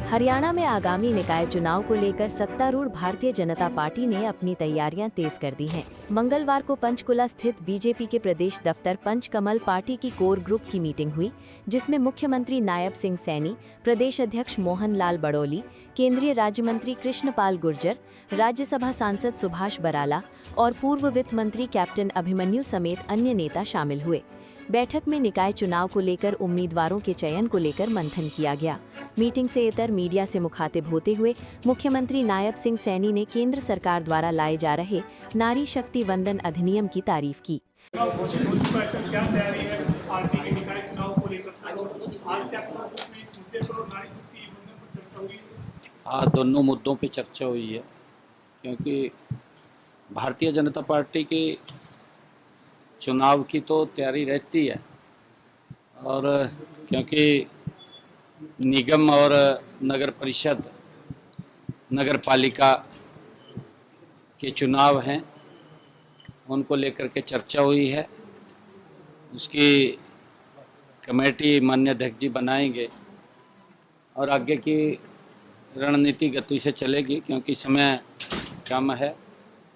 हरियाणा में आगामी निकाय चुनाव को लेकर सत्तारूढ़ भारतीय जनता पार्टी ने अपनी तैयारियां तेज कर दी हैं। मंगलवार को पंचकुला स्थित बीजेपी के प्रदेश दफ्तर पंचकमल पार्टी की कोर ग्रुप की मीटिंग हुई, जिसमें मुख्यमंत्री नायब सिंह सैनी, प्रदेश अध्यक्ष मोहन लाल बड़ौली, केंद्रीय राज्य मंत्री कृष्णपाल गुर्जर, राज्यसभा सांसद सुभाष बराला और पूर्व वित्त मंत्री कैप्टन अभिमन्यु समेत अन्य नेता शामिल हुए। बैठक में निकाय चुनाव को लेकर उम्मीदवारों के चयन को लेकर मंथन किया गया। मीटिंग से इतर मीडिया से मुखातिब होते हुए मुख्यमंत्री नायब सिंह सैनी ने केंद्र सरकार द्वारा लाए जा रहे नारी शक्ति वंदन अधिनियम की तारीफ की। हाँ, दोनों मुद्दों पे चर्चा हुई है, क्योंकि भारतीय जनता पार्टी की चुनाव की तो तैयारी रहती है, और क्योंकि निगम और नगर परिषद, नगर पालिका के चुनाव हैं, उनको लेकर के चर्चा हुई है। उसकी कमेटी माननीय अध्यक्ष जी बनाएंगे और आगे की रणनीति गति से चलेगी, क्योंकि समय कम है।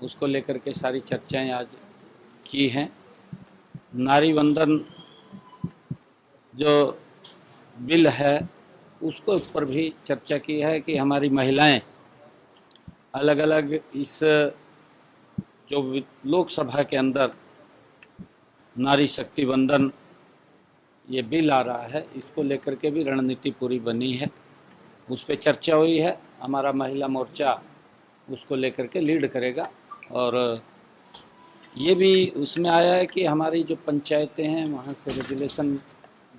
उसको लेकर के सारी चर्चाएं आज की हैं। नारी वंदन जो बिल है उसको ऊपर भी चर्चा की है कि हमारी महिलाएं अलग अलग इस जो लोकसभा के अंदर नारी शक्ति वंदन ये बिल आ रहा है, इसको लेकर के भी रणनीति पूरी बनी है। उस पर चर्चा हुई है। हमारा महिला मोर्चा उसको लेकर के लीड करेगा, और ये भी उसमें आया है कि हमारी जो पंचायतें हैं वहाँ से रेजुलेशन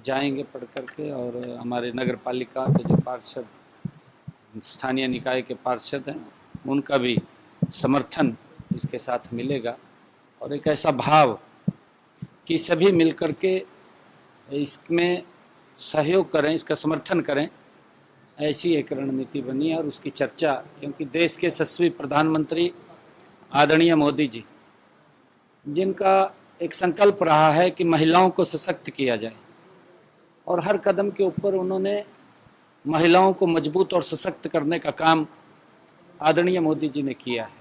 जाएंगे पढ़ करके, और हमारे नगर पालिका के जो पार्षद, स्थानीय निकाय के पार्षद हैं, उनका भी समर्थन इसके साथ मिलेगा, और एक ऐसा भाव कि सभी मिलकर के इसमें सहयोग करें, इसका समर्थन करें, ऐसी एक रणनीति बनी है। और उसकी चर्चा, क्योंकि देश के यशस्वी प्रधानमंत्री आदरणीय मोदी जी, जिनका एक संकल्प रहा है कि महिलाओं को सशक्त किया जाए, और हर कदम के ऊपर उन्होंने महिलाओं को मजबूत और सशक्त करने का काम आदरणीय मोदी जी ने किया है।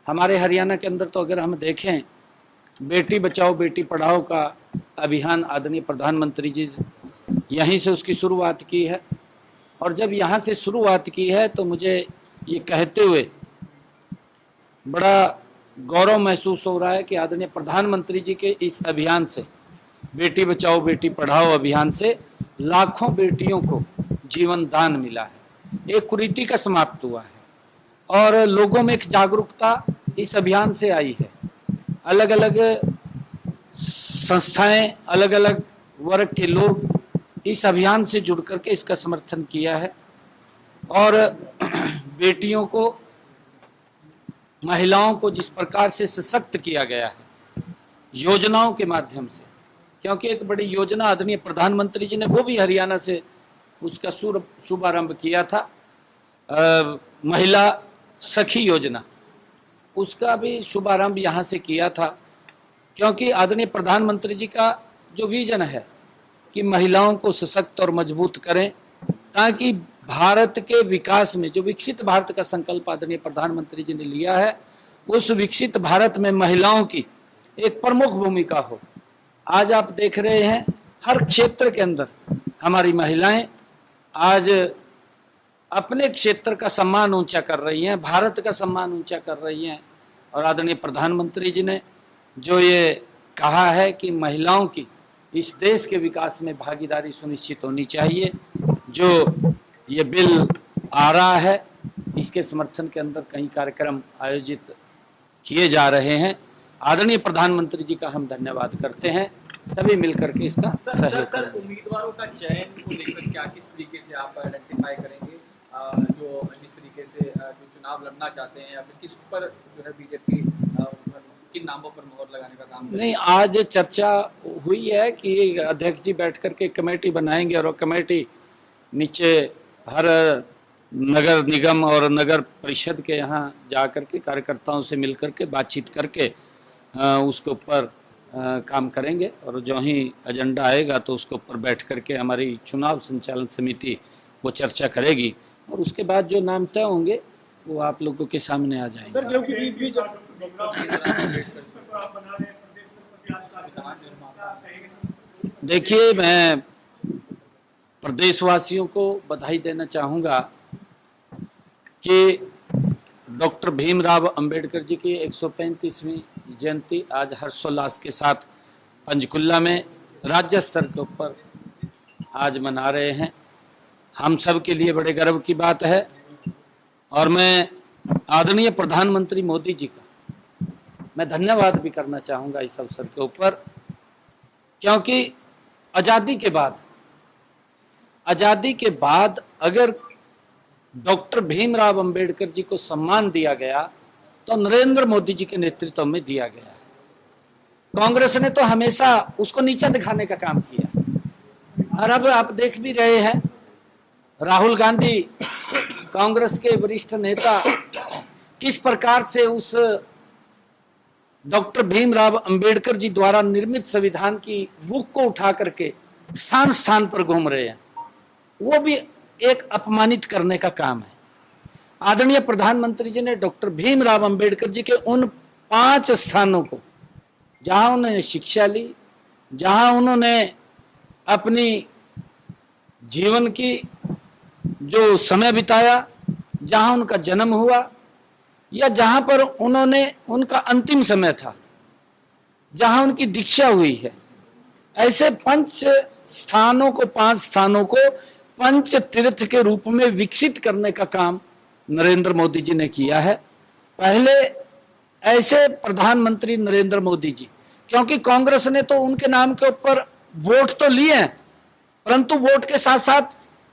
हमारे हरियाणा के अंदर तो अगर हम देखें, बेटी बचाओ बेटी पढ़ाओ का अभियान आदरणीय प्रधानमंत्री जी यहीं से उसकी शुरुआत की है। और जब यहाँ से शुरुआत की है तो मुझे ये कहते हुए बड़ा गौरव महसूस हो रहा है कि आदरणीय प्रधानमंत्री जी के इस अभियान से, बेटी बचाओ बेटी पढ़ाओ अभियान से, लाखों बेटियों को जीवन दान मिला है। एक कुरीति का समाप्त हुआ है, और लोगों में एक जागरूकता इस अभियान से आई है। अलग अलग संस्थाएं, अलग अलग वर्ग के लोग इस अभियान से जुड़ करके इसका समर्थन किया है, और बेटियों को, महिलाओं को जिस प्रकार से सशक्त किया गया है योजनाओं के माध्यम से, क्योंकि एक बड़ी योजना आदरणीय प्रधानमंत्री जी ने वो भी हरियाणा से उसका शुभारंभ किया था, महिला सखी योजना, उसका भी शुभारंभ यहाँ से किया था। क्योंकि आदरणीय प्रधानमंत्री जी का जो विजन है कि महिलाओं को सशक्त और मजबूत करें, ताकि भारत के विकास में, जो विकसित भारत का संकल्प आदरणीय प्रधानमंत्री जी ने लिया है, उस विकसित भारत में महिलाओं की एक प्रमुख भूमिका हो। आज आप देख रहे हैं हर क्षेत्र के अंदर हमारी महिलाएं आज अपने क्षेत्र का सम्मान ऊंचा कर रही हैं, भारत का सम्मान ऊंचा कर रही हैं। और आदरणीय प्रधानमंत्री जी ने जो ये कहा है कि महिलाओं की इस देश के विकास में भागीदारी सुनिश्चित होनी चाहिए, जो ये बिल आ रहा है, इसके समर्थन के अंदर कई कार्यक्रम आयोजित किए जा रहे हैं। आदरणीय प्रधानमंत्री जी का हम धन्यवाद करते हैं। सभी मिलकर के इसका सहयोग करें। उम्मीदवारों का चयन को लेकर क्या, किस तरीके से आप आइडेंटिफाई करेंगे, जो जिस तरीके से जो चुनाव लड़ना चाहते हैं, या फिर किस पर जो है बीजेपी किन नामों पर मोहर लगाने का काम? नहीं, आज चर्चा हुई है कि अध्यक्ष जी बैठ करके कमेटी बनाएंगे, और कमेटी नीचे हर नगर निगम और नगर परिषद के यहाँ जा करके कार्यकर्ताओं से मिल करके बातचीत करके उसके ऊपर काम करेंगे, और जो ही एजेंडा आएगा तो उसके ऊपर बैठ करके हमारी चुनाव संचालन समिति वो चर्चा करेगी और उसके बाद जो नाम तय होंगे वो आप लोगों के सामने आ जाएंगे। सर क्योंकि बीच बीच देखिए, मैं प्रदेशवासियों को बधाई देना चाहूँगा कि डॉक्टर भीमराव अंबेडकर जी की 135वीं जयंती आज हर्षोल्लास के साथ पंचकुला में राज्य स्तर के ऊपर आज मना रहे हैं। हम सब के लिए बड़े गर्व की बात है और मैं आदरणीय प्रधानमंत्री मोदी जी का मैं धन्यवाद भी करना चाहूँगा इस अवसर के ऊपर, क्योंकि आज़ादी के बाद अगर डॉक्टर भीमराव अंबेडकर जी को सम्मान दिया गया तो नरेंद्र मोदी जी के नेतृत्व में दिया गया। कांग्रेस ने तो हमेशा उसको नीचा दिखाने का काम किया और अब आप देख भी रहे हैं राहुल गांधी कांग्रेस के वरिष्ठ नेता किस प्रकार से उस डॉक्टर भीमराव अंबेडकर जी द्वारा निर्मित संविधान की बुक को उठा करके स्थान स्थान पर घूम रहे हैं। वो भी एक अपमानित करने का काम है। आदरणीय प्रधानमंत्री जी ने डॉक्टर भीमराव अंबेडकर जी के उन 5 स्थानों को, जहां उन्होंने शिक्षा ली, जहां उन्होंने अपनी जीवन की जो समय बिताया, जहां उनका जन्म हुआ या जहां पर उन्होंने उनका अंतिम समय था, जहां उनकी दीक्षा हुई है, ऐसे 5 स्थानों को पंच तीर्थ के रूप में विकसित करने का काम नरेंद्र मोदी जी ने किया है। पहले ऐसे प्रधानमंत्री नरेंद्र मोदी जी, क्योंकि कांग्रेस ने तो उनके नाम के ऊपर वोट तो लिए हैं, परंतु वोट के साथ साथ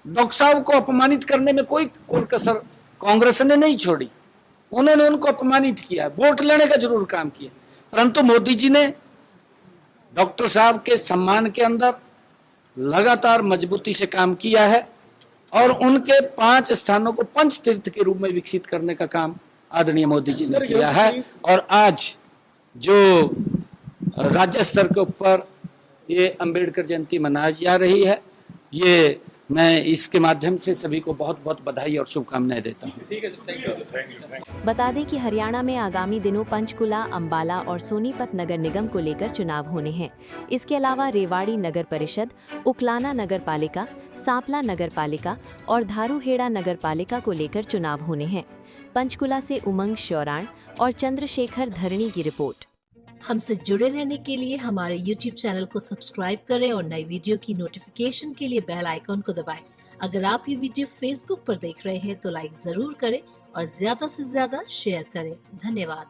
डॉक्टर साहब को अपमानित करने में कोई कसर कांग्रेस ने नहीं छोड़ी। उन्होंने उनको अपमानित किया, वोट लेने का जरूर काम किया, परंतु मोदी जी ने डॉक्टर साहब के सम्मान के अंदर लगातार मजबूती से काम किया है और उनके 5 स्थानों को पंच तीर्थ के रूप में विकसित करने का काम आदरणीय मोदी जी ने किया है। और आज जो राज्य स्तर के ऊपर ये अंबेडकर जयंती मनाई जा रही है, ये मैं इसके माध्यम से सभी को बहुत बहुत बधाई और शुभकामनाएं देता हूँ। ठीक है, थैंक यू। बता दें कि हरियाणा में आगामी दिनों पंचकुला, अंबाला और सोनीपत नगर निगम को लेकर चुनाव होने हैं। इसके अलावा रेवाड़ी नगर परिषद, उकलाना नगर पालिका, सांपला नगर पालिका और धारूहेड़ा नगर पालिका को लेकर चुनाव होने हैं। पंचकुला से उमंग शौराण और चंद्रशेखर धरणी की रिपोर्ट। हमसे जुड़े रहने के लिए हमारे YouTube चैनल को सब्सक्राइब करें और नई वीडियो की नोटिफिकेशन के लिए बेल आइकॉन को दबाएं। अगर आप ये वीडियो Facebook पर देख रहे हैं तो लाइक जरूर करें और ज्यादा से ज्यादा शेयर करें। धन्यवाद।